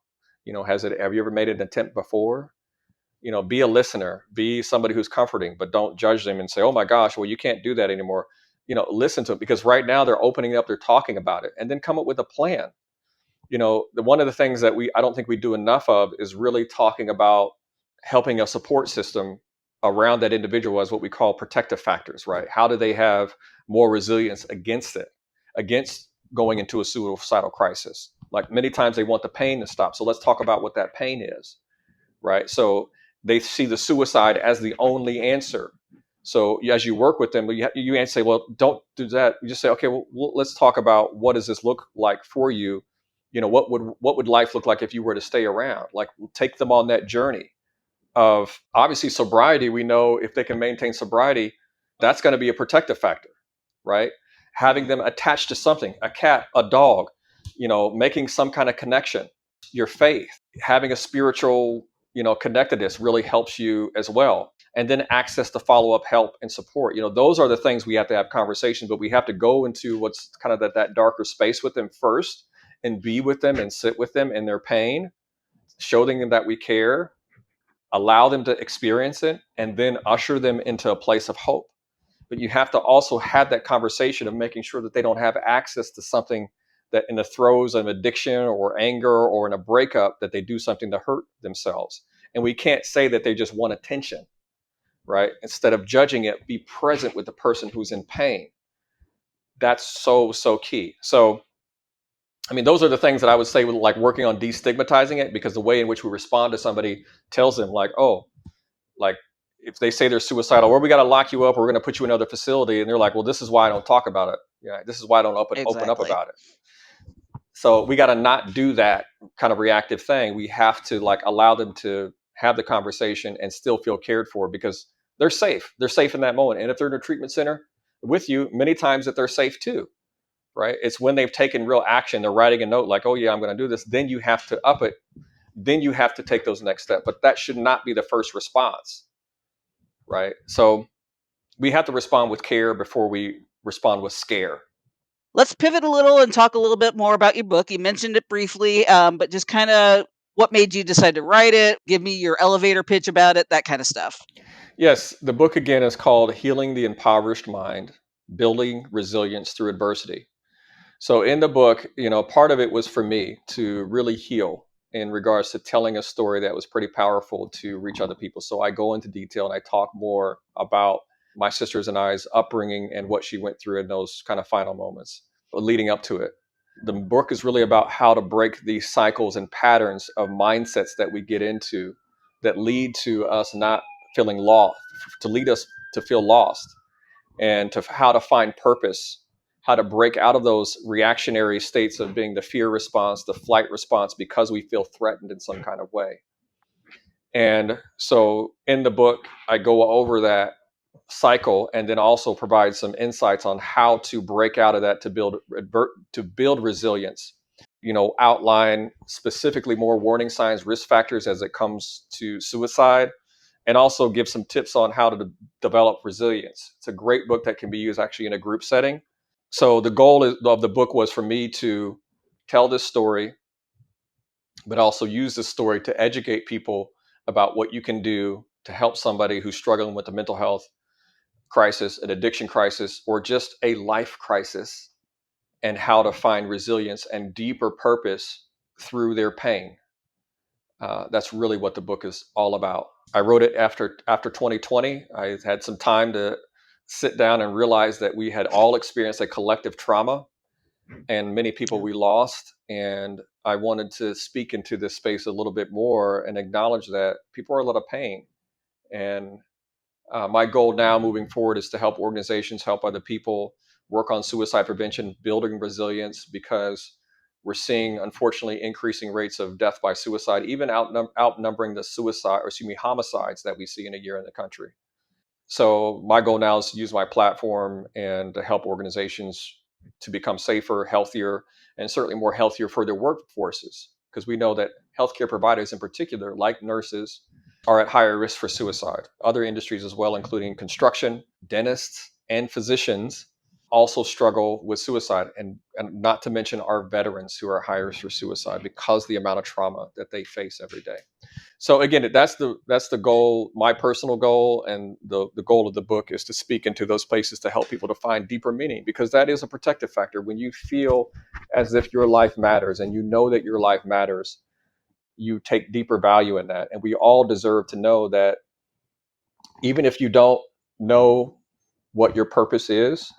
Have you ever made an attempt before? Be a listener, be somebody who's comforting, but don't judge them and say, oh my gosh, well, you can't do that anymore. Listen to them, because right now they're opening up, they're talking about it, and then come up with a plan. One of the things that I don't think we do enough of is really talking about helping a support system around that individual as what we call protective factors, right? How do they have more resilience against it, against going into a suicidal crisis? Like many times they want the pain to stop. So let's talk about what that pain is, right? So they see the suicide as the only answer. So as you work with them, you say, well, don't do that. You just say, okay, well, let's talk about what does this look like for you? What would life look like if you were to stay around? Like take them on that journey of obviously sobriety. We know if they can maintain sobriety, that's going to be a protective factor, right? Having them attached to something, a cat, a dog, making some kind of connection, your faith, having a spiritual, connectedness really helps you as well. And then access to follow up help and support. Those are the things we have to have conversations, but we have to go into what's kind of that darker space with them first and be with them and sit with them in their pain, show them that we care, allow them to experience it, and then usher them into a place of hope. But you have to also have that conversation of making sure that they don't have access to something that in the throes of addiction or anger or in a breakup, that they do something to hurt themselves. And we can't say that they just want attention, right? Instead of judging it, be present with the person who's in pain. That's so, so key. So, I mean, those are the things that I would say with like working on destigmatizing it, because the way in which we respond to somebody tells them like, oh, like if they say they're suicidal, or we got to lock you up, or we're going to put you in another facility, and they're like, well, this is why I don't talk about it. Yeah, this is why I don't open up Exactly. about it. So we got to not do that kind of reactive thing. We have to like allow them to have the conversation and still feel cared for, because they're safe. They're safe in that moment. And if they're in a treatment center with you, many times that they're safe too, right? It's when they've taken real action, they're writing a note like, oh yeah, I'm going to do this. Then you have to up it. Then you have to take those next steps. But that should not be the first response, right? So we have to respond with care before we respond with scare. Let's pivot a little and talk a little bit more about your book. You mentioned it briefly, but just kind of what made you decide to write it? Give me your elevator pitch about it, that kind of stuff. Yes, the book again is called Healing the Impoverished Mind, Building Resilience Through Adversity. So in the book, part of it was for me to really heal in regards to telling a story that was pretty powerful to reach other people. So I go into detail and I talk more about my sisters and I's upbringing and what she went through in those kind of final moments leading up to it. The book is really about how to break these cycles and patterns of mindsets that we get into that lead to us not feeling lost, to lead us to feel lost, and to how to find purpose, how to break out of those reactionary states of being the fear response, the flight response, because we feel threatened in some kind of way. And so in the book, I go over that cycle and then also provide some insights on how to break out of that to build resilience. Outline specifically more warning signs, risk factors as it comes to suicide, and also give some tips on how to develop resilience. It's a great book that can be used actually in a group setting. So the goal of the book was for me to tell this story, but also use this story to educate people about what you can do to help somebody who's struggling with a mental health crisis, an addiction crisis, or just a life crisis, and how to find resilience and deeper purpose through their pain. That's really what the book is all about. I wrote it after 2020. I had some time to sit down and realize that we had all experienced a collective trauma, and many people Yeah. we lost. And I wanted to speak into this space a little bit more and acknowledge that people are in a lot of pain. And my goal now moving forward is to help organizations, help other people work on suicide prevention, building resilience, because we're seeing, unfortunately, increasing rates of death by suicide, even outnumbering the homicides that we see in a year in the country. So my goal now is to use my platform and to help organizations to become safer, healthier, and certainly more healthier for their workforces. Because we know that healthcare providers in particular, like nurses, are at higher risk for suicide. Other industries as well, including construction, dentists, and physicians, also struggle with suicide. And not to mention our veterans who are higher risk for suicide because of the amount of trauma that they face every day. So again, that's the goal. My personal goal, and the goal of the book is to speak into those places to help people to find deeper meaning, because that is a protective factor. When you feel as if your life matters and you know that your life matters, you take deeper value in that. And we all deserve to know that even if you don't know what your purpose is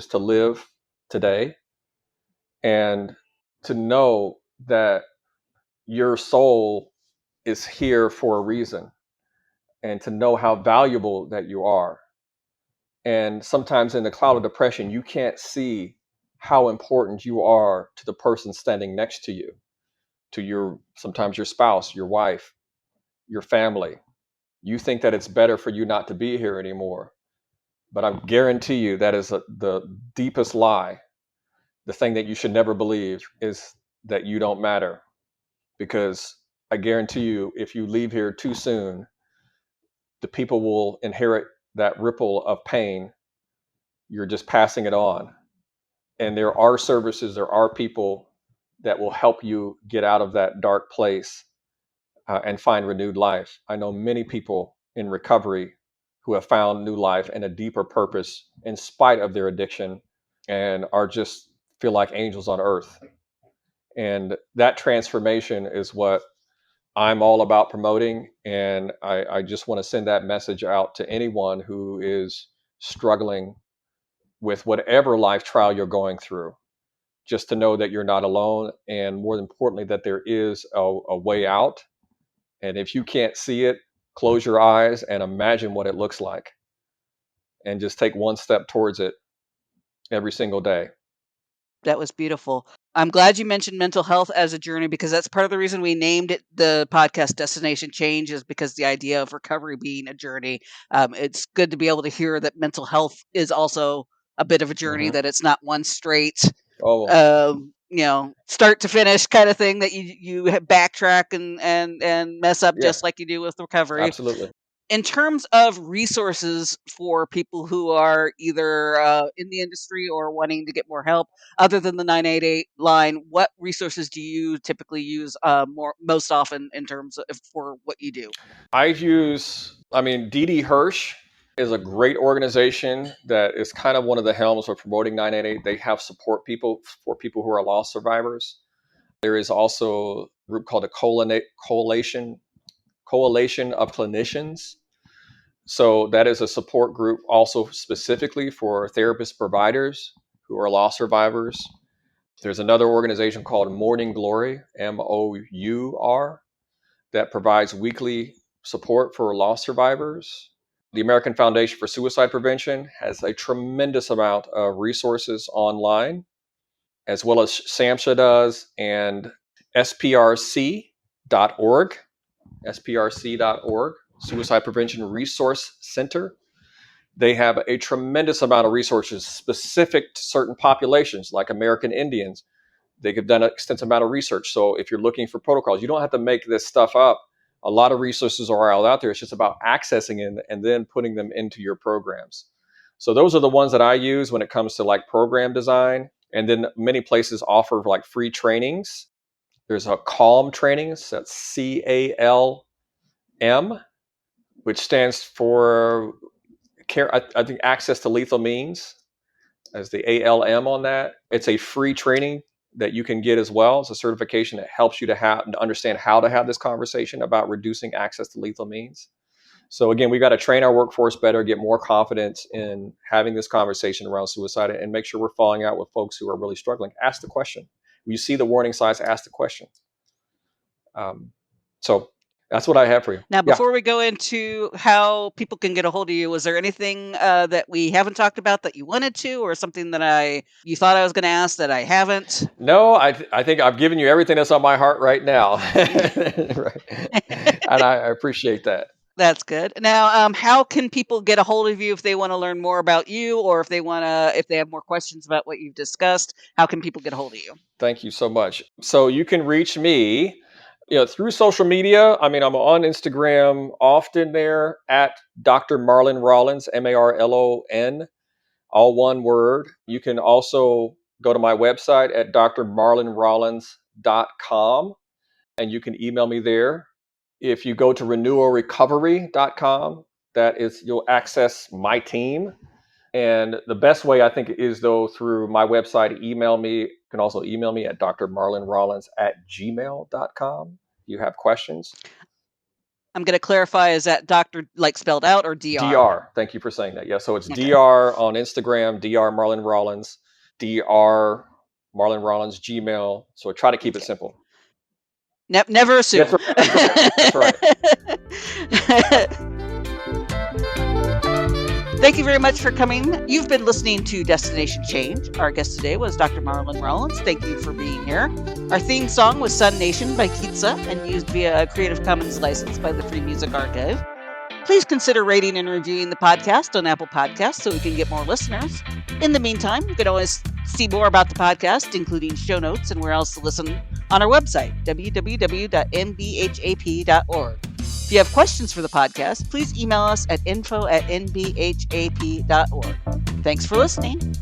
to live today, and to know that your soul is here for a reason, and to know how valuable that you are. And sometimes in the cloud of depression, you can't see how important you are to the person standing next to you, to your sometimes your spouse, your wife, your family. You think that it's better for you not to be here anymore. But I guarantee you that is the deepest lie. The thing that you should never believe is that you don't matter. Because I guarantee you, if you leave here too soon, the people will inherit that ripple of pain. You're just passing it on. And there are services, there are people that will help you get out of that dark place and find renewed life. I know many people in recovery who have found new life and a deeper purpose in spite of their addiction and are just feel like angels on earth. And that transformation is what I'm all about promoting. And I just want to send that message out to anyone who is struggling with whatever life trial you're going through, just to know that you're not alone. And more importantly, that there is a way out. And if you can't see it, close your eyes and imagine what it looks like and just take one step towards it every single day. That was beautiful. I'm glad you mentioned mental health as a journey, because that's part of the reason we named it the podcast Destination Change, is because the idea of recovery being a journey. It's good to be able to hear that mental health is also a bit of a journey, Hmm. that it's not one straight, Oh, start to finish kind of thing, that you backtrack and mess up yeah, just like you do with recovery. absolutely. In terms of resources for people who are either in the industry or wanting to get more help, other than the 988 line, what resources do you typically use most often in terms of for what you do? Dee Dee Hirsch is a great organization that is kind of one of the helms of promoting 988. They have support people for people who are loss survivors. There is also a group called the Coalition of Clinicians. So that is a support group also specifically for therapist providers who are loss survivors. There's another organization called Morning Glory, MOUR, that provides weekly support for loss survivors. The American Foundation for Suicide Prevention has a tremendous amount of resources online, as well as SAMHSA does, and SPRC.org, SPRC.org, Suicide Prevention Resource Center. They have a tremendous amount of resources specific to certain populations, like American Indians. They've done an extensive amount of research. So if you're looking for protocols, you don't have to make this stuff up. A lot of resources are all out there. It's just about accessing it and then putting them into your programs. So those are the ones that I use when it comes to like program design. And then many places offer like free trainings. There's a CALM trainings. That's CALM, which stands for care. I think access to lethal means, as the ALM on that. It's a free training that you can get as well. It's a certification that helps you to understand how to have this conversation about reducing access to lethal means. So again, we got to train our workforce better, get more confidence in having this conversation around suicide, and make sure we're falling out with folks who are really struggling. Ask the question. When you see the warning signs, ask the question. So that's what I have for you. Now, Yeah. before we go into how people can get a hold of you, was there anything that we haven't talked about that you wanted to, or something that you thought I was going to ask that I haven't? No, I think I've given you everything that's on my heart right now. Right. And I appreciate that. That's good. Now, how can people get a hold of you if they want to learn more about you, or if they have more questions about what you've discussed? How can people get a hold of you? Thank you so much. So you can reach me, through social media. I mean, I'm on Instagram often there at Dr. Marlon Rollins, Marlon, all one word. You can also go to my website at drmarlonrollins.com and you can email me there. If you go to renewalrecovery.com, you'll access my team. And the best way, I think, is though through my website. Email me. You can also email me at drmarlonrollins@gmail.com. You have questions. I'm going to clarify: is that doctor like spelled out, or dr? Dr. Thank you for saying that. Yeah, so it's Okay. Dr. on Instagram, Dr. Marlon Rollins, Dr. Marlon Rollins, Gmail. So I try to keep it Okay. simple. Never assume. That's right. That's right. Thank Thank you very much for coming. You've been listening to Destination Change. Our guest today was Dr. Marlon Rollins. Thank you for being here. Our theme song was Sun Nation by Kitsa and used via a Creative Commons license by the Free Music Archive. Please consider rating and reviewing the podcast on Apple Podcasts so we can get more listeners. In the meantime, you can always see more about the podcast, including show notes and where else to listen, on our website, www.nbhap.org. If you have questions for the podcast, please email us at info@nbhap.org. Thanks for listening.